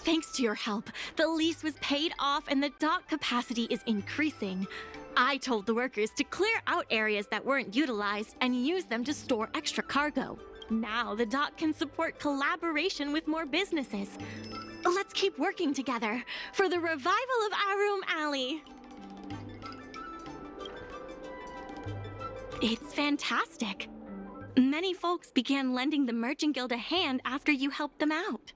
Thanks to your help, the lease was paid off and the dock capacity is increasing. I told the workers to clear out areas that weren't utilized and use them to store extra cargo. Now the dock can support collaboration with more businesses. Let's keep working together for the revival of Arum Alley. It's fantastic. Many folks began lending the Merchant Guild a hand after you helped them out.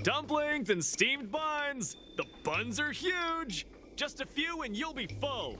Dumplings and steamed buns! The buns are huge! Just a few and you'll be full!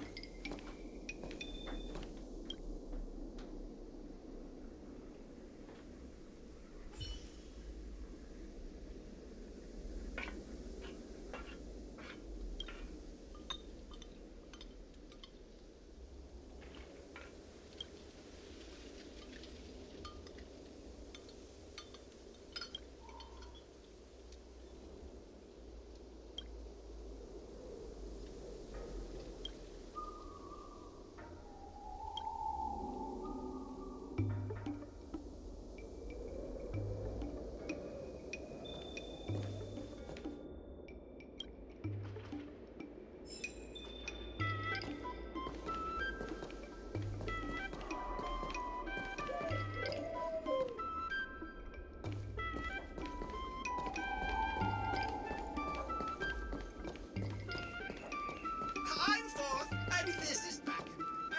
I'm forth, and this is back.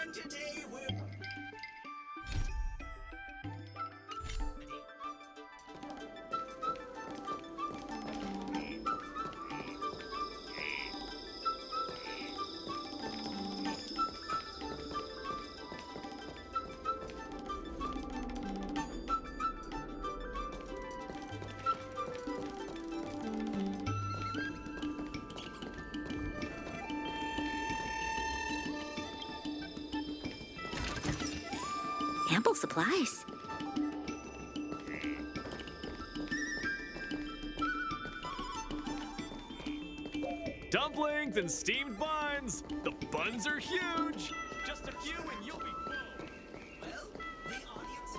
And today we're... Ample supplies. Dumplings and steamed buns! The buns are huge! Just a few and you'll be full! Well, the audience is...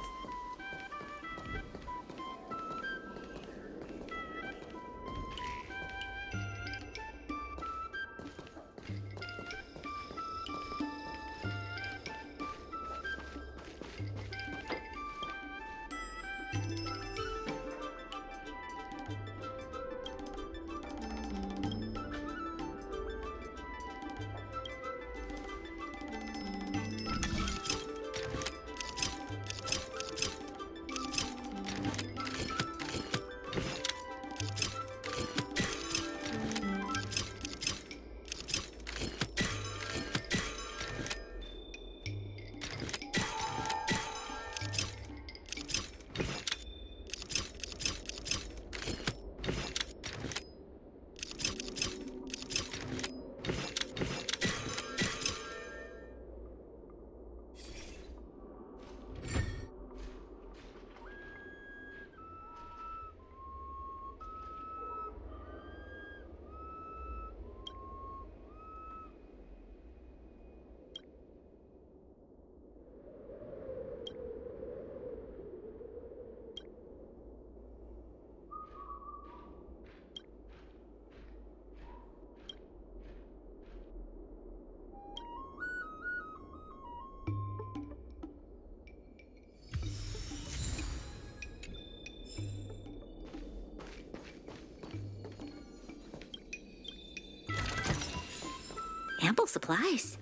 ample supplies.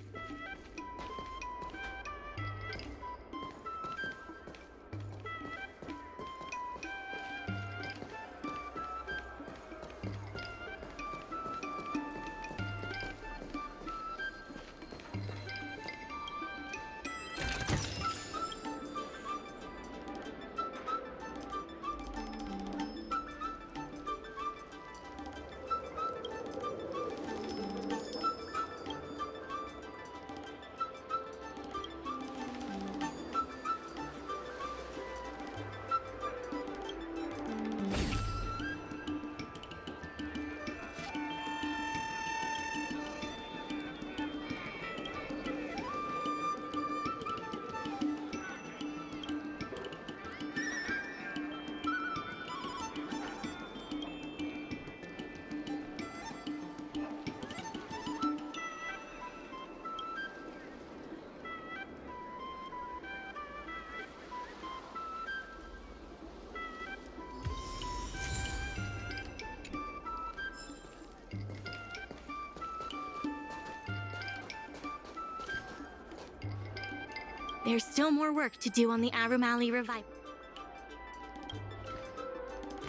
There's still more work to do on the Arumali revival.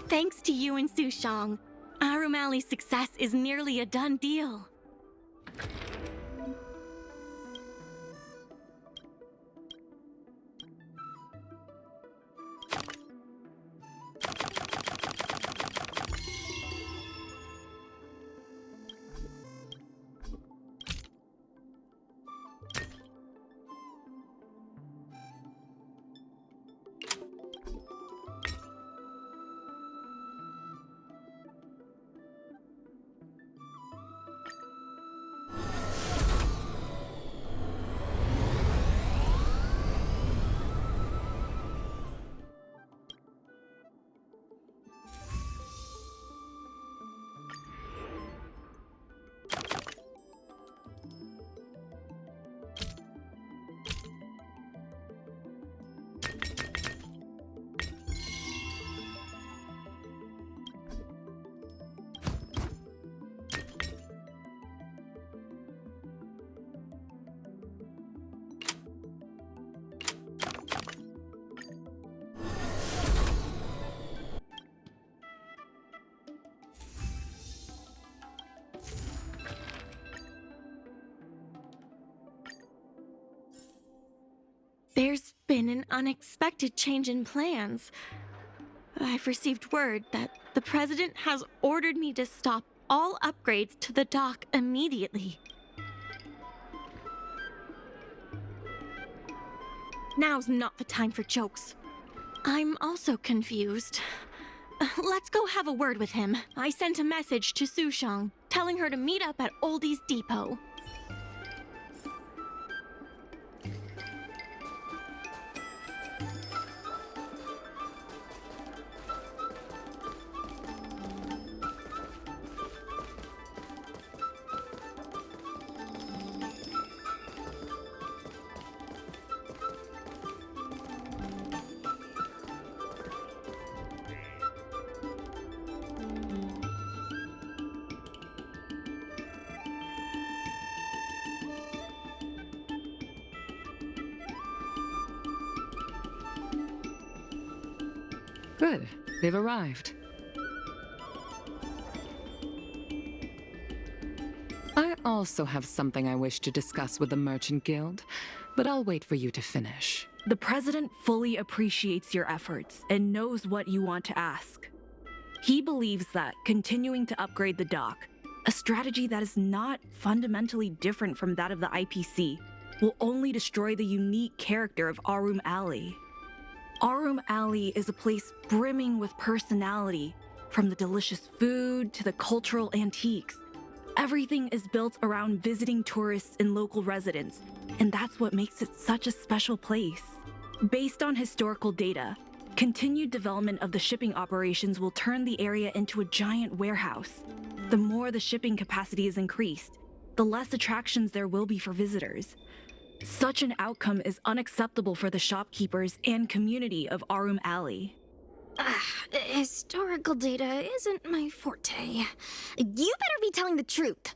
Thanks to you and Sushong, Arumali's success is nearly a done deal. There's been an unexpected change in plans. I've received word that the President has ordered me to stop all upgrades to the dock immediately. Now's not the time for jokes. I'm also confused. Let's go have a word with him. I sent a message to Sushong, telling her to meet up at Oldie's Depot. Good. They've arrived. I also have something I wish to discuss with the Merchant Guild, but I'll wait for you to finish. The President fully appreciates your efforts and knows what you want to ask. He believes that continuing to upgrade the dock, a strategy that is not fundamentally different from that of the IPC, will only destroy the unique character of Arum Alley. Arum Alley is a place brimming with personality, from the delicious food to the cultural antiques. Everything is built around visiting tourists and local residents, and that's what makes it such a special place. Based on historical data, continued development of the shipping operations will turn the area into a giant warehouse. The more the shipping capacity is increased, the less attractions there will be for visitors. Such an outcome is unacceptable for the shopkeepers and community of Arum Alley. Historical data isn't my forte. You better be telling the truth.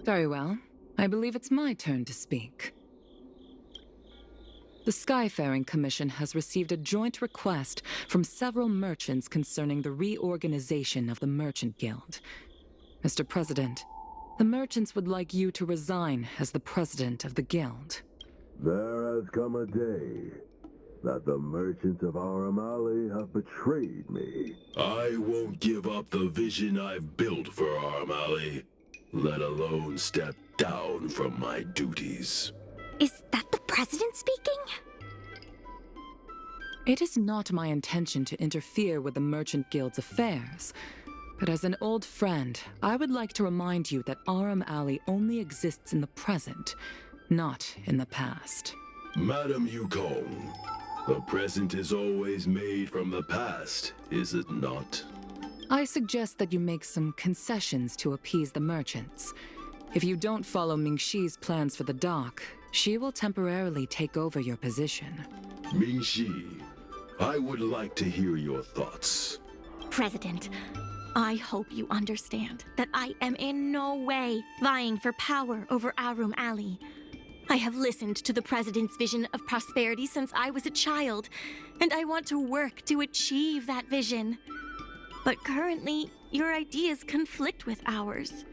Very well. I believe it's my turn to speak. The Skyfaring Commission has received a joint request from several merchants concerning the reorganization of the Merchant Guild. Mr. President, the merchants would like you to resign as the president of the guild. There has come a day that the merchants of Aramali have betrayed me. I won't give up the vision I've built for Aramali, let alone step down from my duties. Is that the president speaking? It is not my intention to interfere with the Merchant Guild's affairs, but as an old friend, I would like to remind you that Aram Alley only exists in the present, not in the past. Madam Yukong, the present is always made from the past, is it not? I suggest that you make some concessions to appease the merchants. If you don't follow Mingxi's plans for the dock, she will temporarily take over your position. Mingxi, I would like to hear your thoughts. President, I hope you understand that I am in no way vying for power over Arum Alley. I have listened to the president's vision of prosperity since I was a child, and I want to work to achieve that vision. But currently, your ideas conflict with ours.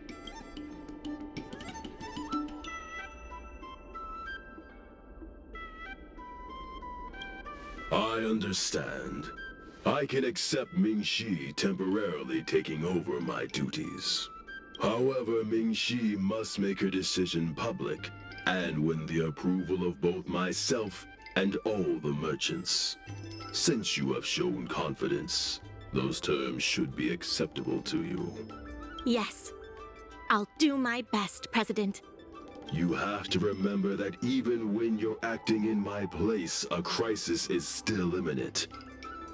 I understand. I can accept Mingxi temporarily taking over my duties. However, Mingxi must make her decision public and win the approval of both myself and all the merchants. Since you have shown confidence, those terms should be acceptable to you. Yes. I'll do my best, President. You have to remember that even when you're acting in my place, a crisis is still imminent.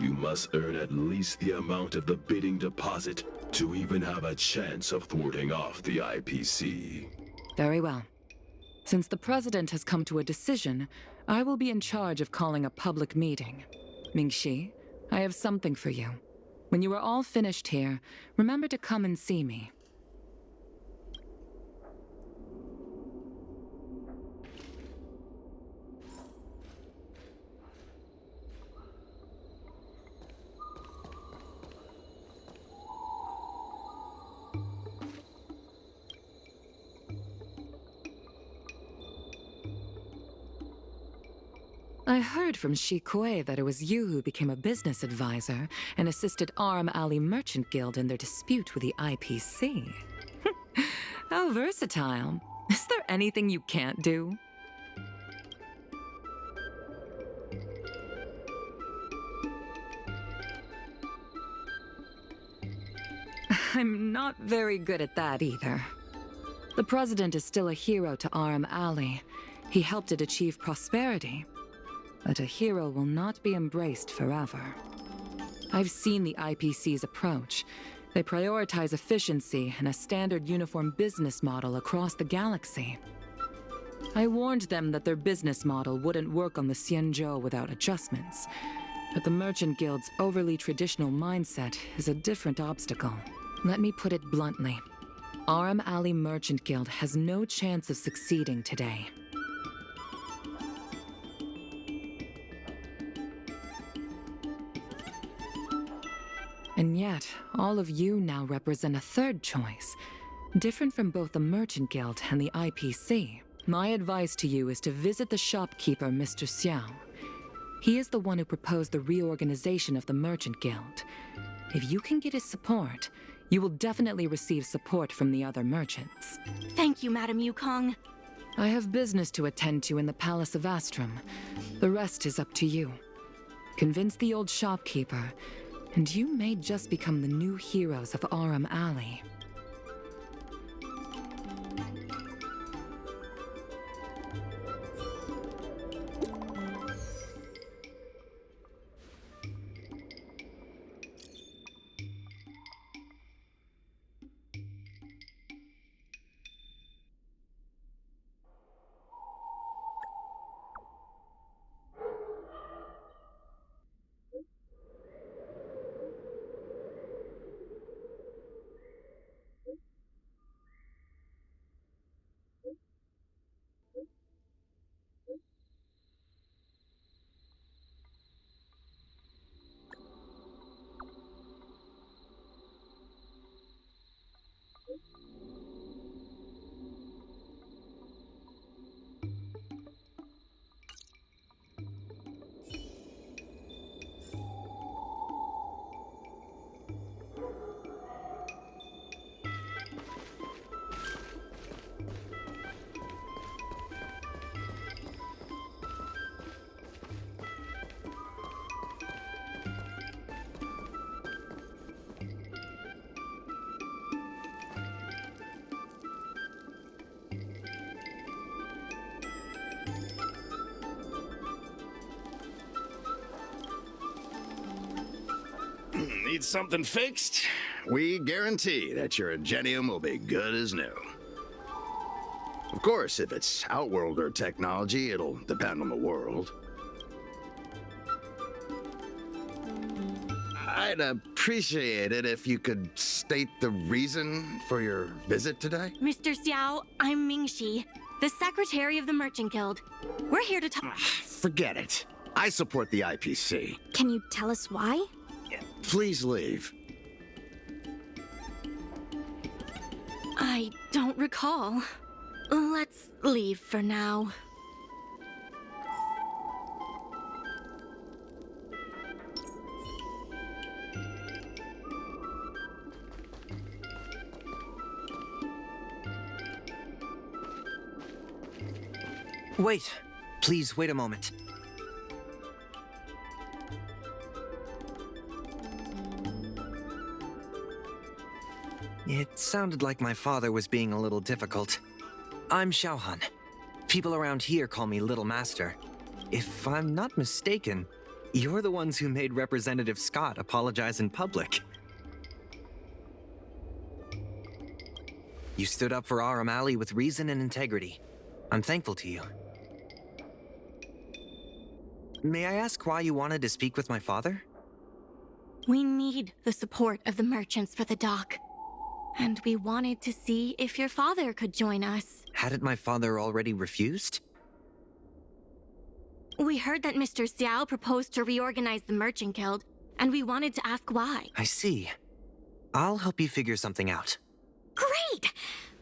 You must earn at least the amount of the bidding deposit to even have a chance of thwarting off the IPC. Very well. Since the president has come to a decision, I will be in charge of calling a public meeting. Mingxi, I have something for you. When you are all finished here, remember to come and see me. I heard from Shi Kuei that it was you who became a business advisor and assisted Aram Alley Merchant Guild in their dispute with the IPC. How versatile. Is there anything you can't do? I'm not very good at that either. The president is still a hero to Aram Alley. He helped it achieve prosperity. But a hero will not be embraced forever. I've seen the IPC's approach. They prioritize efficiency and a standard uniform business model across the galaxy. I warned them that their business model wouldn't work on the Xianzhou without adjustments. But the Merchant Guild's overly traditional mindset is a different obstacle. Let me put it bluntly. Aram Alley Merchant Guild has no chance of succeeding today. And yet, all of you now represent a third choice, different from both the Merchant Guild and the IPC. My advice to you is to visit the shopkeeper, Mr. Xiao. He is the one who proposed the reorganization of the Merchant Guild. If you can get his support, you will definitely receive support from the other merchants. Thank you, Madam Yukong. I have business to attend to in the Palace of Astrum. The rest is up to you. Convince the old shopkeeper, and you may just become the new heroes of Aram Alley. Need something fixed? We guarantee that your Ingenium will be good as new. Of course, if it's Outworlder technology, it'll depend on the world. I'd appreciate it if you could state the reason for your visit today. Mr. Xiao, I'm Mingxi, the secretary of the Merchant Guild. We're here to talk. Forget it. I support the IPC. Can you tell us why? Please leave. I don't recall. Let's leave for now. Wait. Please, wait a moment. It sounded like my father was being a little difficult. I'm Xiaohan. People around here call me Little Master. If I'm not mistaken, you're the ones who made Representative Scott apologize in public. You stood up for Aram Alley with reason and integrity. I'm thankful to you. May I ask why you wanted to speak with my father? We need the support of the merchants for the dock. And we wanted to see if your father could join us. Hadn't my father already refused? We heard that Mr. Xiao proposed to reorganize the Merchant Guild, and we wanted to ask why. I see. I'll help you figure something out. Great!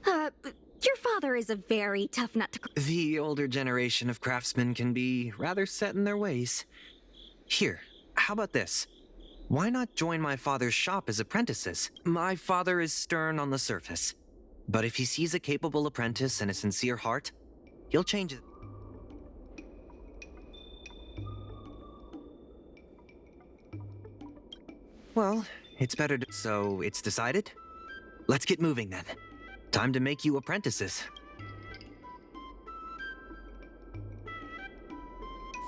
Your father is a very tough nut to crack. The older generation of craftsmen can be rather set in their ways. Here, how about this? Why not join my father's shop as apprentices? My father is stern on the surface, but if he sees a capable apprentice and a sincere heart, he'll change it. Well, it's better to... So, it's decided? Let's get moving then. Time to make you apprentices.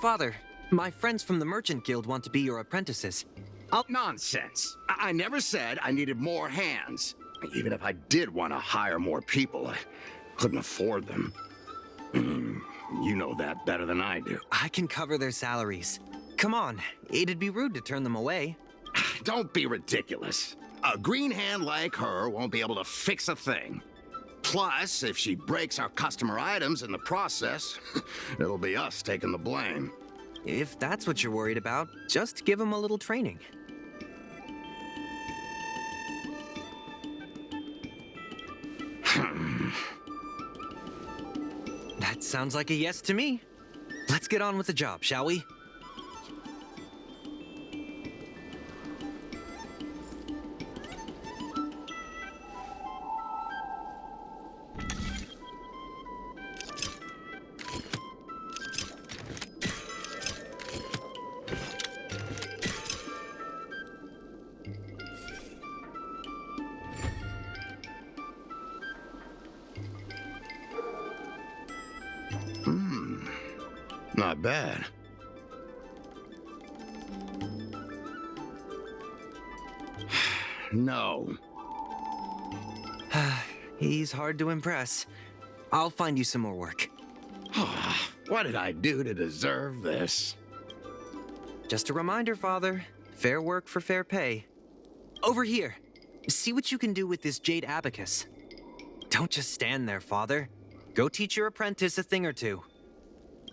Father, my friends from the Merchant Guild want to be your apprentices. Nonsense. I never said I needed more hands. Even if I did want to hire more people, I couldn't afford them. You know that better than I do. I can cover their salaries. Come on, it'd be rude to turn them away. Don't be ridiculous. A green hand like her won't be able to fix a thing. Plus, if she breaks our customer items in the process, it'll be us taking the blame. If that's what you're worried about, just give them a little training. That sounds like a yes to me. Let's get on with the job, shall we? Not bad. No. He's hard to impress. I'll find you some more work. What did I do to deserve this? Just a reminder, Father. Fair work for fair pay. Over here. See what you can do with this jade abacus. Don't just stand there, Father. Go teach your apprentice a thing or two.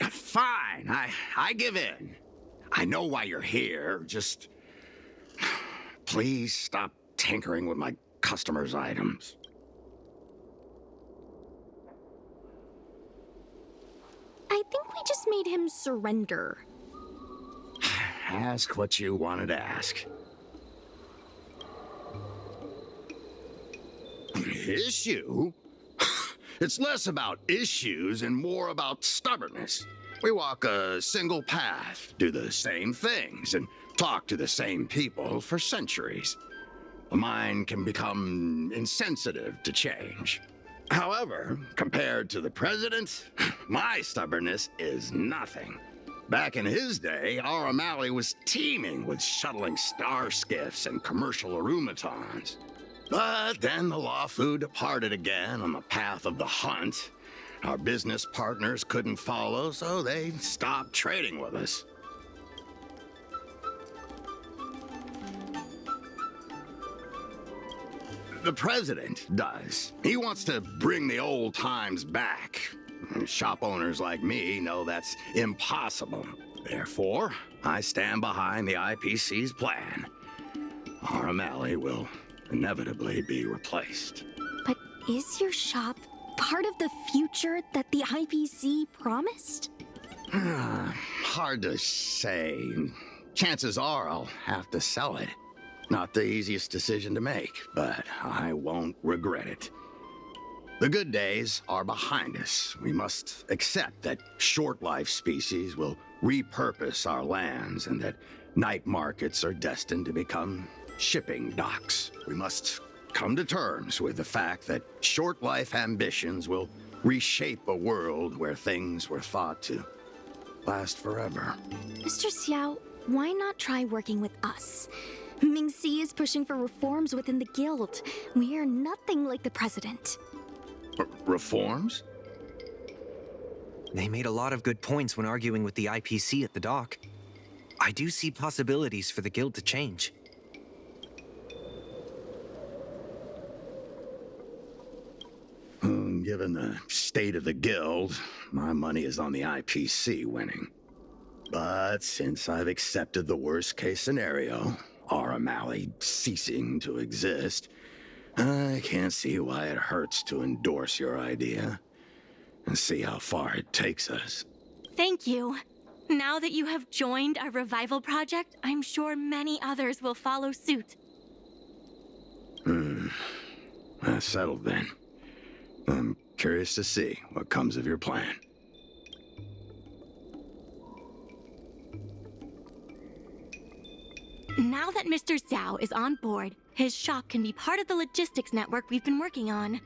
Fine, I give in. I know why you're here, just... Please stop tinkering with my customers' items. I think we just made him surrender. Ask what you wanted to ask. Issue? It's less about issues and more about stubbornness. We walk a single path, do the same things, and talk to the same people for centuries. The mind can become insensitive to change. However, compared to the president, my stubbornness is nothing. Back in his day, our O'Malley was teeming with shuttling star skiffs and commercial arumatons. But then the Lawfu departed again on the path of the hunt. Our business partners couldn't follow, so they stopped trading with us. The president does. He wants to bring the old times back. Shop owners like me know that's impossible. Therefore, I stand behind the IPC's plan. Our O'Malley will inevitably be replaced. But is your shop part of the future that the IPC promised? Hard to say. Chances are I'll have to sell it. Not the easiest decision to make, but I won't regret it. The good days are behind us. We must accept that short-life species will repurpose our lands and that night markets are destined to become shipping docks. We must come to terms with the fact that short-life ambitions will reshape a world where things were thought to last forever. Mr. Xiao, why not try working with us? Mingxi is pushing for reforms within the guild. We are nothing like the president. Reforms? They made a lot of good points when arguing with the IPC at the dock. I do see possibilities for the guild to change. Given the state of the guild, my money is on the IPC winning. But since I've accepted the worst-case scenario, our O'Malley ceasing to exist, I can't see why it hurts to endorse your idea and see how far it takes us. Thank you. Now that you have joined our revival project, I'm sure many others will follow suit. That's settled then. I'm curious to see what comes of your plan. Now that Mr. Zhao is on board, his shop can be part of the logistics network we've been working on.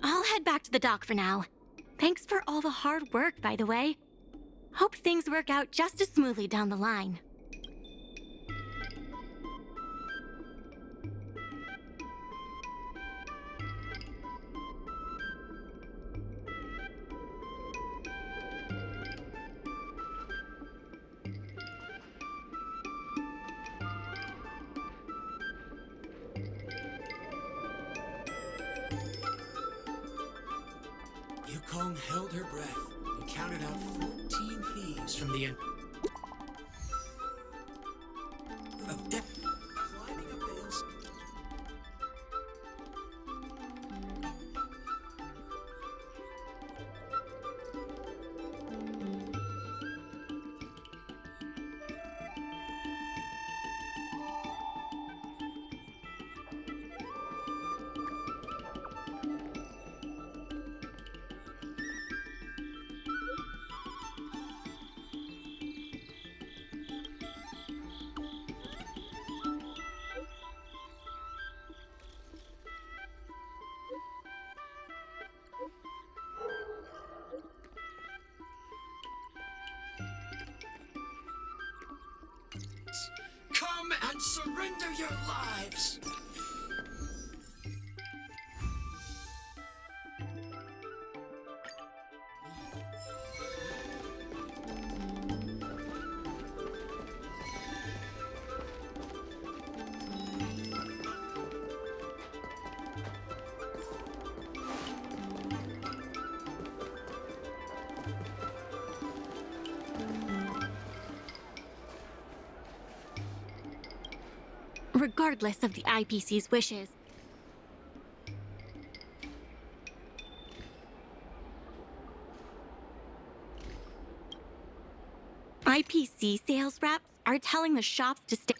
I'll head back to the dock for now. Thanks for all the hard work, by the way. Hope things work out just as smoothly down the line. Yukong held her breath and counted out 14 thieves from the end of death, climbing up the hills. and surrender your lives. Regardless of the IPC's wishes. IPC sales reps are telling the shops to stay.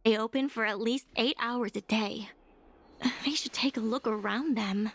They open for at least 8 hours a day. They should take a look around them.